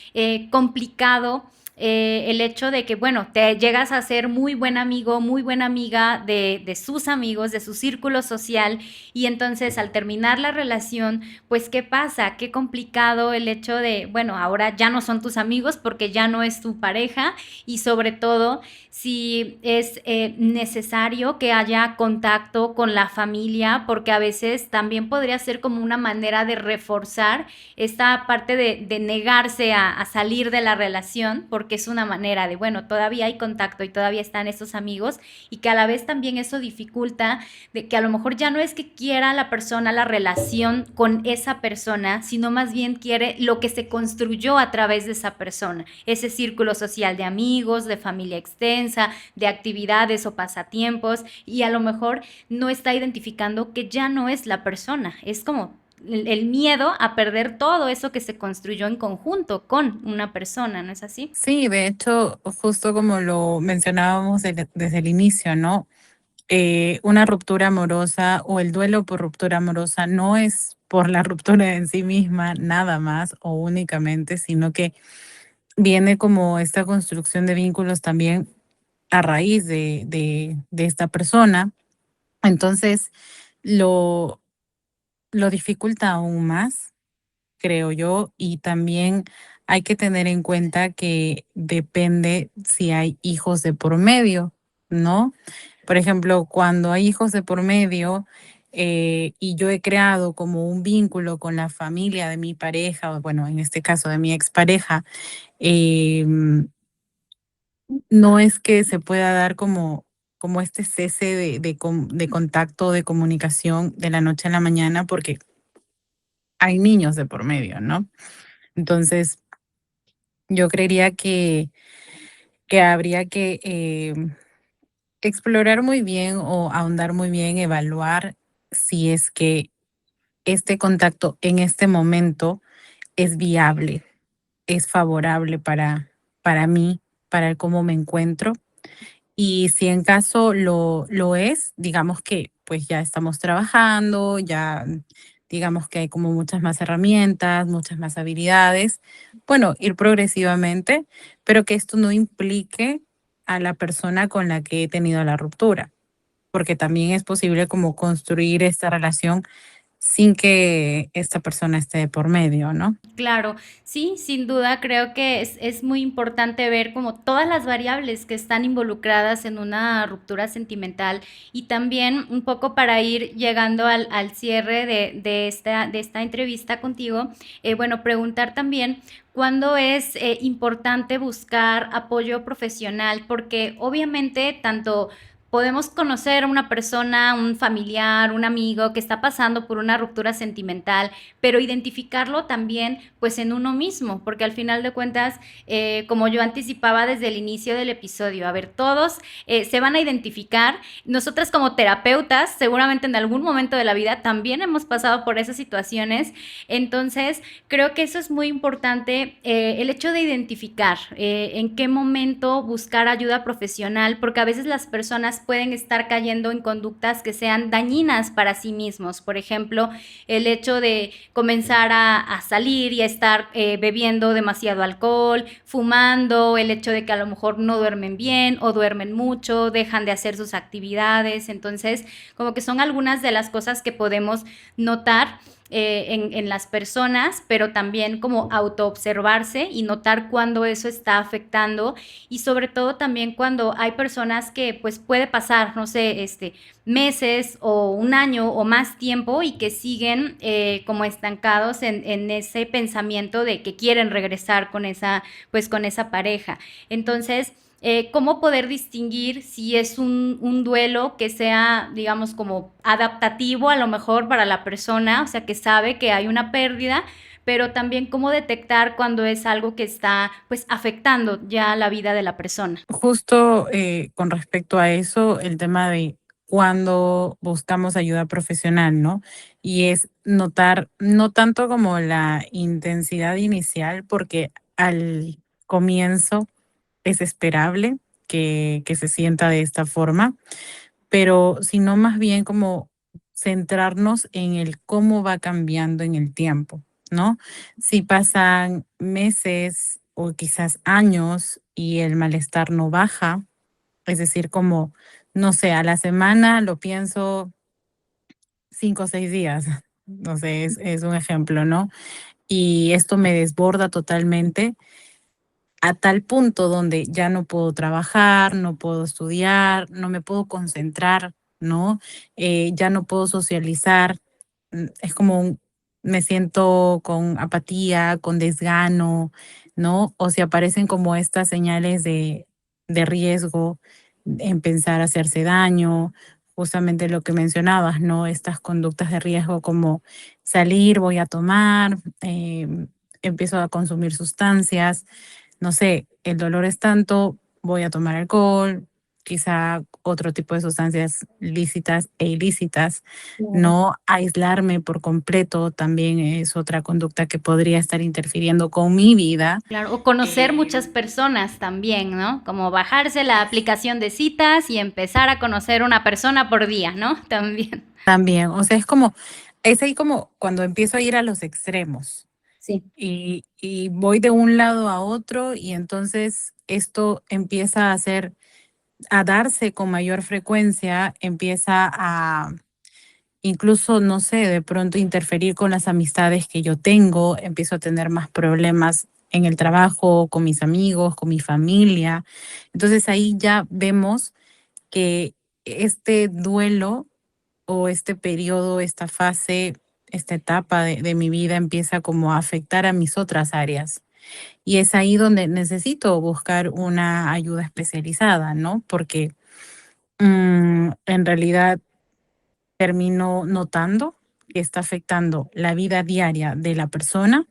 complicado el hecho de que, bueno, te llegas a ser muy buen amigo, muy buena amiga de sus amigos, de su círculo social, y entonces al terminar la relación, pues ¿qué pasa? Qué complicado el hecho de, bueno, ahora ya no son tus amigos porque ya no es tu pareja y sobre todo si es necesario que haya contacto con la familia, porque a veces también podría ser como una manera de reforzar esta parte de negarse a salir de la relación, porque es una manera de, bueno, todavía hay contacto y todavía están estos amigos, y que a la vez también eso dificulta de que a lo mejor ya no es que quiera la persona la relación con esa persona, sino más bien quiere lo que se construyó a través de esa persona, ese círculo social de amigos, de familia extensa, de actividades o pasatiempos, y a lo mejor no está identificando que ya no es la persona, es como el miedo a perder todo eso que se construyó en conjunto con una persona, ¿no es así? Sí, de hecho, justo como lo mencionábamos desde el inicio, ¿no? Una ruptura amorosa o el duelo por ruptura amorosa no es por la ruptura en sí misma, nada más o únicamente, sino que viene como esta construcción de vínculos también a raíz de esta persona. Entonces, lo, lo dificulta aún más, creo yo, y también hay que tener en cuenta que depende si hay hijos de por medio, ¿no? Por ejemplo, cuando hay hijos de por medio y yo he creado como un vínculo con la familia de mi pareja, o bueno, en este caso de mi expareja, em, no es que se pueda dar como este cese de contacto, de comunicación de la noche a la mañana, porque hay niños de por medio, ¿no? Entonces, yo creería que habría que, explorar muy bien o ahondar muy bien, evaluar si es que este contacto en este momento es viable, es favorable para mí, para el cómo me encuentro. Y si en caso lo es, digamos que pues ya estamos trabajando, ya digamos que hay como muchas más herramientas, muchas más habilidades. Bueno, ir progresivamente, pero que esto no implique a la persona con la que he tenido la ruptura, porque también es posible como construir esta relación sin que esta persona esté de por medio, ¿no? Claro, sí, sin duda creo que es muy importante ver como todas las variables que están involucradas en una ruptura sentimental y también un poco para ir llegando al cierre de esta entrevista contigo, bueno, preguntar también cuándo es importante buscar apoyo profesional, porque obviamente tanto podemos conocer a una persona, un familiar, un amigo que está pasando por una ruptura sentimental, pero identificarlo también pues en uno mismo, porque al final de cuentas, como yo anticipaba desde el inicio del episodio, a ver, todos se van a identificar, nosotras como terapeutas seguramente en algún momento de la vida también hemos pasado por esas situaciones, entonces creo que eso es muy importante, el hecho de identificar en qué momento buscar ayuda profesional, porque a veces las personas pueden estar cayendo en conductas que sean dañinas para sí mismos, por ejemplo, el hecho de comenzar a salir y a estar bebiendo demasiado alcohol, fumando, el hecho de que a lo mejor no duermen bien o duermen mucho, dejan de hacer sus actividades, entonces como que son algunas de las cosas que podemos notar en las personas, pero también como autoobservarse y notar cuándo eso está afectando y sobre todo también cuando hay personas que pues puede pasar, no sé, meses o un año o más tiempo y que siguen como estancados en ese pensamiento de que quieren regresar pues con esa pareja. Entonces, cómo poder distinguir si es un duelo que sea, digamos, como adaptativo a lo mejor para la persona, o sea, que sabe que hay una pérdida, pero también cómo detectar cuando es algo que está pues afectando ya la vida de la persona. Justo con respecto a eso, el tema de cuando buscamos ayuda profesional, ¿no? Y es notar, no tanto como la intensidad inicial, porque al comienzo es esperable que se sienta de esta forma, pero sino más bien como centrarnos en el cómo va cambiando en el tiempo, ¿no? Si pasan meses o quizás años y el malestar no baja, es decir, como, no sé, a la semana lo pienso 5 o 6 días, no sé, es un ejemplo, ¿no? Y esto me desborda totalmente a tal punto donde ya no puedo trabajar, no puedo estudiar, no me puedo concentrar, ¿no? Ya no puedo socializar. Es como me siento con apatía, con desgano, ¿no? O si aparecen como estas señales de riesgo en pensar hacerse daño, justamente lo que mencionabas, ¿no? Estas conductas de riesgo como salir, voy a tomar, empiezo a consumir sustancias, no sé, el dolor es tanto, voy a tomar alcohol, quizá otro tipo de sustancias lícitas e ilícitas, Claro. no aislarme por completo también es otra conducta que podría estar interfiriendo con mi vida. Claro, o conocer muchas Eh, personas también, ¿no? Como bajarse la aplicación de citas y empezar a conocer una persona por día, ¿no? También. También, o sea, es ahí como cuando empiezo a ir a los extremos Sí. y voy de un lado a otro y entonces esto empieza a darse con mayor frecuencia, empieza a incluso, no sé, de pronto interferir con las amistades que yo tengo, empiezo a tener más problemas en el trabajo, con mis amigos, con mi familia. Entonces ahí ya vemos que este duelo o este periodo, esta fase, esta etapa de mi vida empieza como a afectar a mis otras áreas. Y es ahí donde necesito buscar una ayuda especializada, ¿no? Porque en realidad termino notando que está afectando la vida diaria de la persona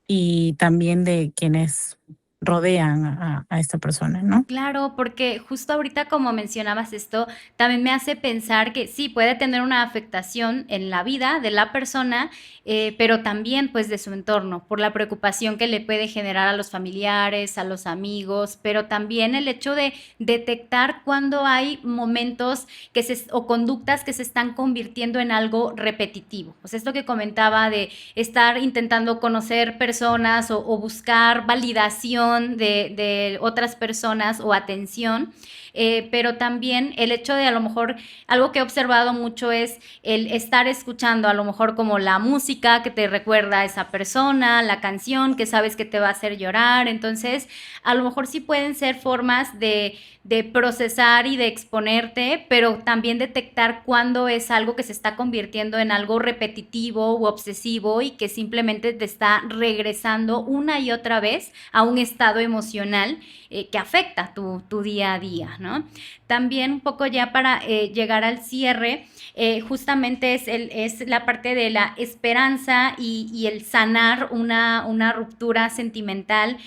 y también de quienes rodean a esta persona, ¿no? Claro, porque justo ahorita como mencionabas esto, también me hace pensar que sí, puede tener una afectación en la vida de la persona, pero también pues de su entorno, por la preocupación que le puede generar a los familiares, a los amigos, pero también el hecho de detectar cuando hay momentos o conductas que se están convirtiendo en algo repetitivo. O sea, esto que comentaba de estar intentando conocer personas o buscar validación de otras personas o atención, pero también el hecho de a lo mejor algo que he observado mucho es el estar escuchando a lo mejor como la música que te recuerda a esa persona, la canción que sabes que te va a hacer llorar, entonces a lo mejor sí pueden ser formas de procesar y de exponerte, pero también detectar cuándo es algo que se está convirtiendo en algo repetitivo u obsesivo y que simplemente te está regresando una y otra vez a un estado emocional que afecta tu día a día, ¿no? También un poco ya para llegar al cierre, justamente es la parte de la esperanza y el sanar una ruptura sentimental.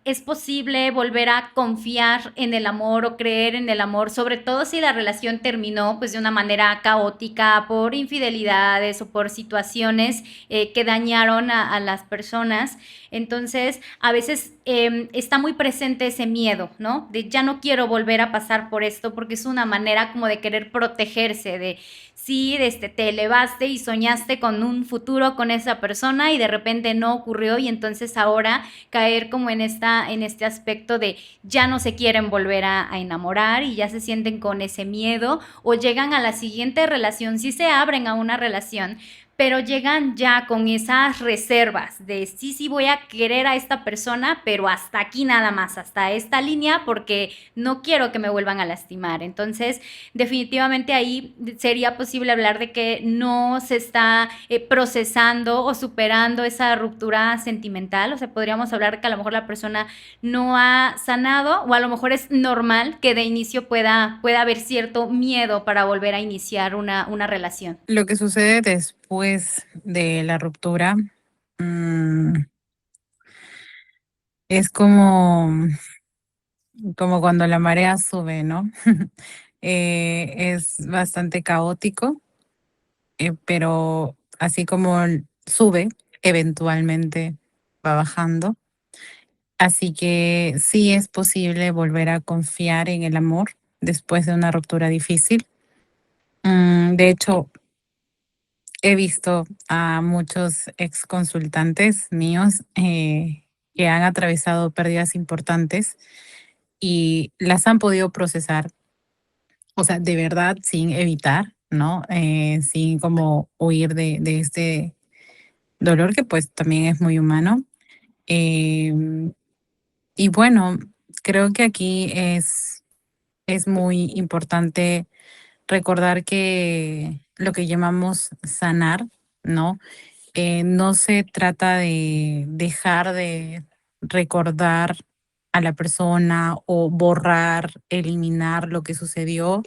Es posible volver a confiar en el amor o creer en el amor, sobre todo si la relación terminó pues de una manera caótica por infidelidades o por situaciones que dañaron a las personas. Entonces, a veces está muy presente ese miedo, ¿no? De ya no quiero volver a pasar por esto porque es una manera como de querer protegerse, de sí, te elevaste y soñaste con un futuro con esa persona y de repente no ocurrió y entonces ahora caer como en este aspecto de ya no se quieren volver a enamorar y ya se sienten con ese miedo o llegan a la siguiente relación, sí se abren a una relación, pero llegan ya con esas reservas de sí, sí voy a querer a esta persona, pero hasta aquí nada más, hasta esta línea, porque no quiero que me vuelvan a lastimar. Entonces, definitivamente ahí sería posible hablar de que no se está procesando o superando esa ruptura sentimental. O sea, podríamos hablar que a lo mejor la persona no ha sanado o a lo mejor es normal que de inicio pueda haber cierto miedo para volver a iniciar una relación. Lo que sucede después de la ruptura mm, es como cuando la marea sube, ¿no? Es bastante caótico, pero así como sube, eventualmente va bajando. Así que sí es posible volver a confiar en el amor después de una ruptura difícil. De hecho, he visto a muchos ex consultantes míos que han atravesado pérdidas importantes y las han podido procesar, o sea, de verdad sin evitar, ¿no? Sin como huir de este dolor que pues también es muy humano. Em, y bueno, creo que aquí es muy importante recordar que lo que llamamos sanar, ¿no? No se trata de dejar de recordar a la persona o borrar, eliminar lo que sucedió,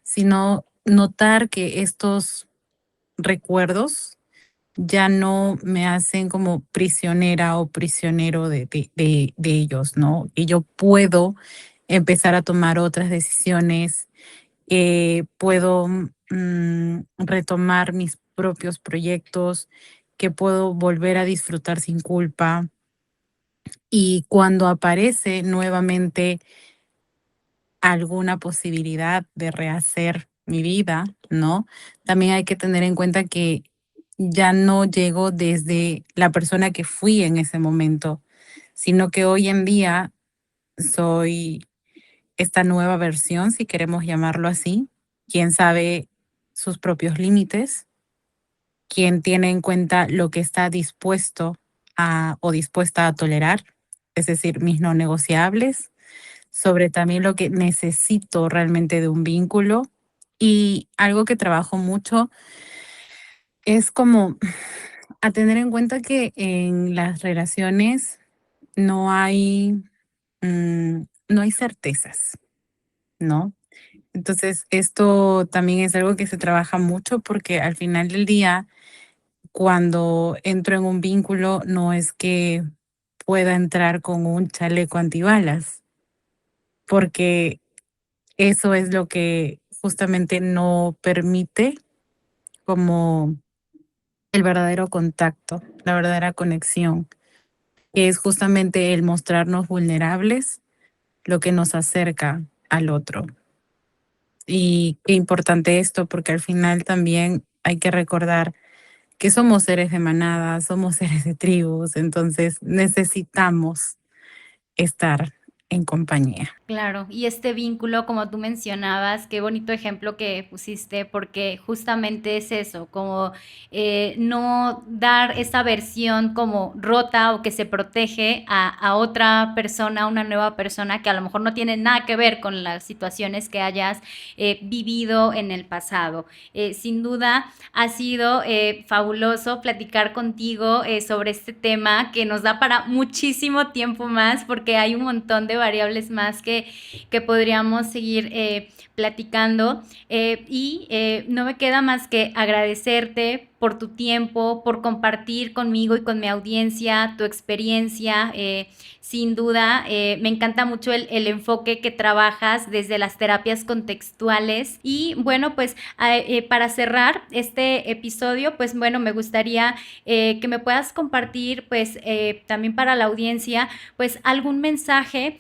sino notar que estos recuerdos ya no me hacen como prisionera o prisionero de ellos, ¿no? Y yo puedo empezar a tomar otras decisiones, puedo retomar mis propios proyectos, que puedo volver a disfrutar sin culpa. Y cuando aparece nuevamente alguna posibilidad de rehacer mi vida, ¿no? También hay que tener en cuenta que ya no llego desde la persona que fui en ese momento, sino que hoy en día soy esta nueva versión, si queremos llamarlo así, quien sabe sus propios límites, quien tiene en cuenta lo que está dispuesto a o dispuesta a tolerar, es decir, mis no negociables, sobre también lo que necesito realmente de un vínculo. Y algo que trabajo mucho es como a tener en cuenta que en las relaciones no hay, no hay certezas, ¿no? Entonces, esto también es algo que se trabaja mucho porque al final del día, cuando entro en un vínculo, no es que pueda entrar con un chaleco antibalas, porque eso es lo que justamente no permite como el verdadero contacto, la verdadera conexión, que es justamente el mostrarnos vulnerables, lo que nos acerca al otro. Y qué importante esto, porque al final también hay que recordar que somos seres de manada, somos seres de tribus, entonces necesitamos estar en compañía. Claro, y este vínculo, como tú mencionabas, qué bonito ejemplo que pusiste, porque justamente es eso, como no dar esa versión como rota o que se protege a otra persona, a una nueva persona que a lo mejor no tiene nada que ver con las situaciones que hayas vivido en el pasado. Sin duda ha sido fabuloso platicar contigo sobre este tema que nos da para muchísimo tiempo más, porque hay un montón de variables más que podríamos seguir platicando. No me queda más que agradecerte por tu tiempo, por compartir conmigo y con mi audiencia tu experiencia. Sin duda, me encanta mucho enfoque que trabajas desde las terapias contextuales. Y bueno, pues para cerrar este episodio, pues bueno, me gustaría que me puedas compartir, pues también para la audiencia, pues algún mensaje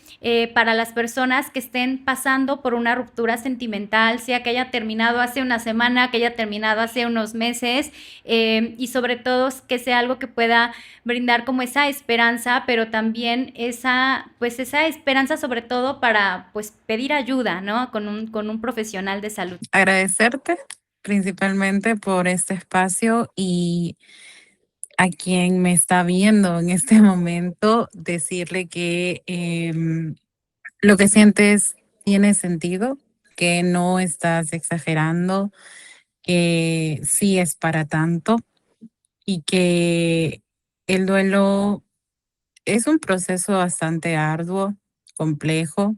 para las personas que estén pasando por una ruptura sentimental, sea que haya terminado hace una semana, que haya terminado hace unos meses, y sobre todo que sea algo que pueda brindar como esa esperanza, pero también pues esa esperanza sobre todo para pues pedir ayuda, ¿no? Con un profesional de salud. Agradecerte principalmente por este espacio y a quien me está viendo en este momento, decirle que lo que sientes tiene sentido, que no estás exagerando, que sí es para tanto y que el duelo es un proceso bastante arduo, complejo,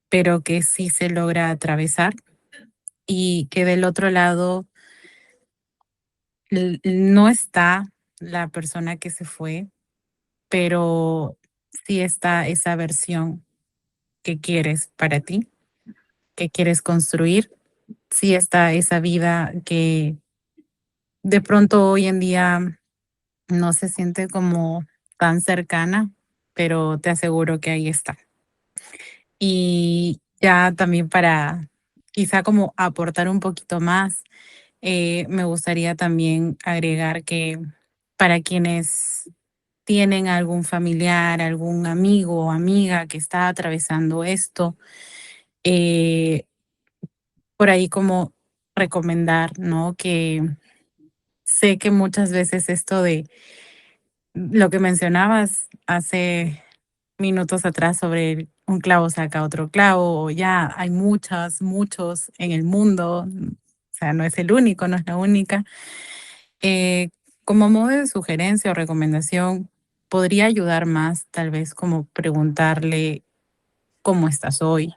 pero que sí se logra atravesar y que del otro lado no está la persona que se fue, pero sí está esa versión que quieres para ti, que quieres construir, sí está esa vida que de pronto hoy en día no se siente como tan cercana, pero te aseguro que ahí está. Y ya también para quizá como aportar un poquito más, me gustaría también agregar que para quienes tienen algún familiar, algún amigo o amiga que está atravesando esto, eh, por ahí como recomendar, ¿no? Que sé que muchas veces esto de lo que mencionabas hace minutos atrás sobre un clavo saca otro clavo, o ya hay muchos en el mundo, o sea, no es el único, no es la única. Eh, Como modo de sugerencia o recomendación, podría ayudar más tal vez como preguntarle cómo estás hoy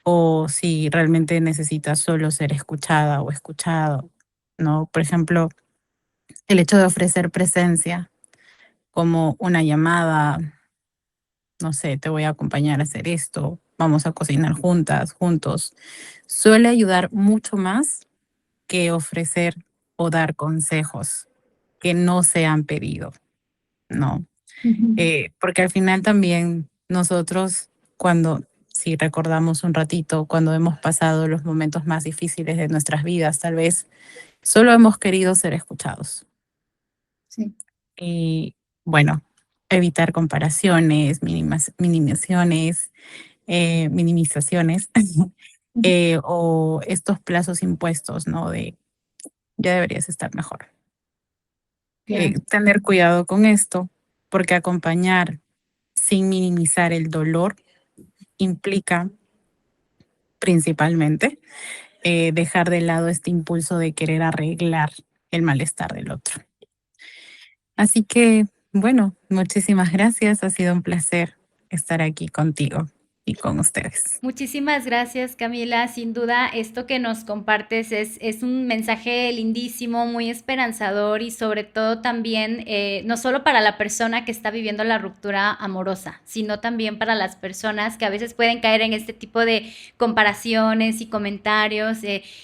o si realmente necesitas solo ser escuchada o escuchado, ¿no? Por ejemplo, el hecho de ofrecer presencia como una llamada, no sé, te voy a acompañar a hacer esto, vamos a cocinar juntas, juntos, suele ayudar mucho más que ofrecer o dar consejos que no se han pedido, ¿no? Porque al final también nosotros, cuando, si recordamos un ratito, cuando hemos pasado los momentos más difíciles de nuestras vidas, tal vez solo hemos querido ser escuchados. Sí. Y bueno, evitar comparaciones, minimizaciones, minimizaciones, o estos plazos impuestos, ¿no? De ya deberías estar mejor. Claro. Tener cuidado con esto, porque acompañar sin minimizar el dolor implica principalmente dejar de lado este impulso de querer arreglar el malestar del otro. Así que, bueno, muchísimas gracias. Ha sido un placer estar aquí contigo y con ustedes. Muchísimas gracias, Camila. Sin duda, esto que nos compartes es un mensaje lindísimo, muy esperanzador y sobre todo también, no solo para la persona que está viviendo la ruptura amorosa, sino también para las personas que a veces pueden caer en este tipo de comparaciones y comentarios,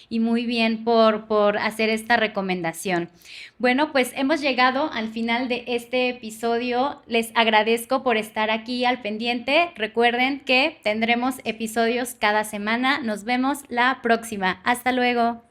y muy bien por hacer esta recomendación. Bueno, pues hemos llegado al final de este episodio. Les agradezco por estar aquí al pendiente. Recuerden que tendremos episodios cada semana. Nos vemos la próxima. Hasta luego.